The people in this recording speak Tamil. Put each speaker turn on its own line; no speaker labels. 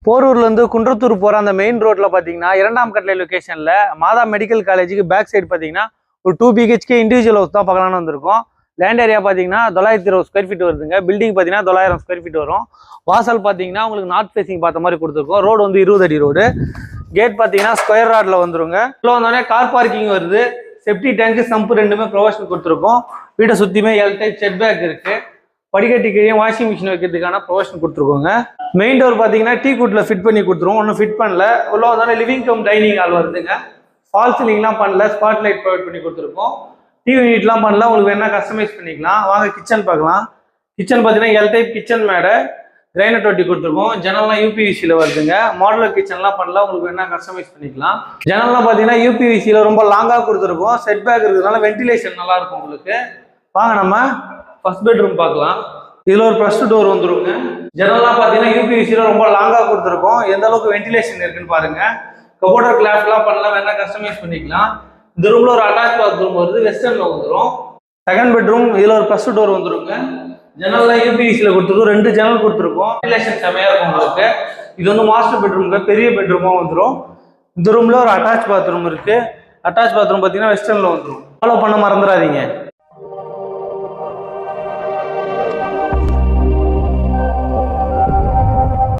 போரூர்லேருந்து குன்றத்தூர் போகிற அந்த மெயின் ரோட்டில் பார்த்தீங்கன்னா 2ஆம் கட்டளை லொக்கேஷனில் மாதா மெடிக்கல் காலேஜுக்கு பேக் சைடு பார்த்தீங்கன்னா ஒரு 2 BHK இண்டிவிஜுவல் ஹவுஸ் தான் பார்க்கலான்னு வந்திருக்கோம். லேண்ட் ஏரியா பார்த்தீங்கன்னா 920 ஸ்கொயர் ஃபீட் வருதுங்க. பில்டிங் பார்த்தீங்கன்னா 900 ஸ்கொயர் ஃபீட் வரும். வாசல் பார்த்தீங்கன்னா உங்களுக்கு நார்த் ஃபேசிங் பார்த்த மாதிரி கொடுத்துருக்கோம். ரோடு வந்து 20 அடி ரோடு. கேட் பார்த்தீங்கன்னா ஸ்கொயர் ராடில் வந்துருங்க. உள்ள வந்தோடனே கார் பார்க்கிங் வருது. செப்டி டேங்க் சம்பு ரெண்டுமே ப்ரொவிஷன் கொடுத்துருக்கோம். வீட்டை சுற்றியுமே எல் டைப் செட் பேக் இருக்கு. படிக்கட்டு கீழே வாஷிங் மிஷின் வைக்கிறதுக்கான ப்ரொவிஷன் கொடுத்துருக்கோங்க. மெயின் டோர் பார்த்தீங்கன்னா டீ குட்டில் ஃபிட் பண்ணி கொடுத்துருவோம். ஒன்றும் ஃபிட் பண்ணல. உள்ள வந்தோடனே லிவிங் கம் டைனிங் ஹால் வருதுங்க. ஃபால் சீலிங்லாம் பண்ணல. ஸ்பாட் லைட் ப்ரொவைட் பண்ணி கொடுத்துருக்கோம். டிவி யூனிட்லாம் பண்ணல. உங்களுக்கு வேணா கஸ்டமைஸ் பண்ணிக்கலாம். வாங்க கிச்சன் பார்க்கலாம். கிச்சன் பார்த்தீங்கன்னா எல் டைப் கிச்சன் மேடை கிரைனட் ஒட்டி கொடுத்துருக்கோம். ஜன்னல்லாம் யூபிவிசியில் வருதுங்க. மாடுலர் கிச்சன்லாம் பண்ணல. உங்களுக்கு வேணா கஸ்டமைஸ் பண்ணிக்கலாம். ஜன்னல்லாம் பார்த்தீங்கன்னா யூபிவிசியில் ரொம்ப லாங்காக கொடுத்துருக்கோம். செட் பேக் இருக்கிறதுனால வென்டிலேஷன் நல்லா இருக்கும் உங்களுக்கு. வாங்க நம்ம ஃபர்ஸ்ட் பெட்ரூம் பார்க்கலாம். இதுல ஒரு ப்ளஸ் டோர் வந்துருங்க. ஜன்னல்லாம் பார்த்தீங்கன்னா யூபிவிசியில் ரொம்ப லாங்காக கொடுத்துருக்கோம். எந்த அளவுக்கு வென்டிலேஷன் இருக்குன்னு பாருங்க. கபோர்டர் கிளாஸ்லாம் பண்ணலாம். வேணா கஸ்டமைஸ் பண்ணிக்கலாம். இந்த ரூம்ல ஒரு அட்டாச் பாத்ரூம் வருது. வெஸ்டர்ன்ல வந்துடும். செகண்ட் பெட்ரூம் இதுல ஒரு ப்ளஸ் டோர் வந்துருங்க. ஜன்னல்லாம் யூபிவிசியில் கொடுத்துருக்கோம். 2 ஜன்னல் கொடுத்துருக்கோம். வென்டிலேஷன் செமையா இருக்கும் உங்களுக்கு. இது வந்து மாஸ்டர் பெட்ரூம்ல பெரிய பெட்ரூமா வந்துடும். இந்த ரூம்ல ஒரு அட்டாச் பாத்ரூம் இருக்கு. அட்டாச் பாத்ரூம் பார்த்தீங்கன்னா வெஸ்டர்ன்ல வந்துடும். ஃபாலோ பண்ண மறந்துடாதீங்க.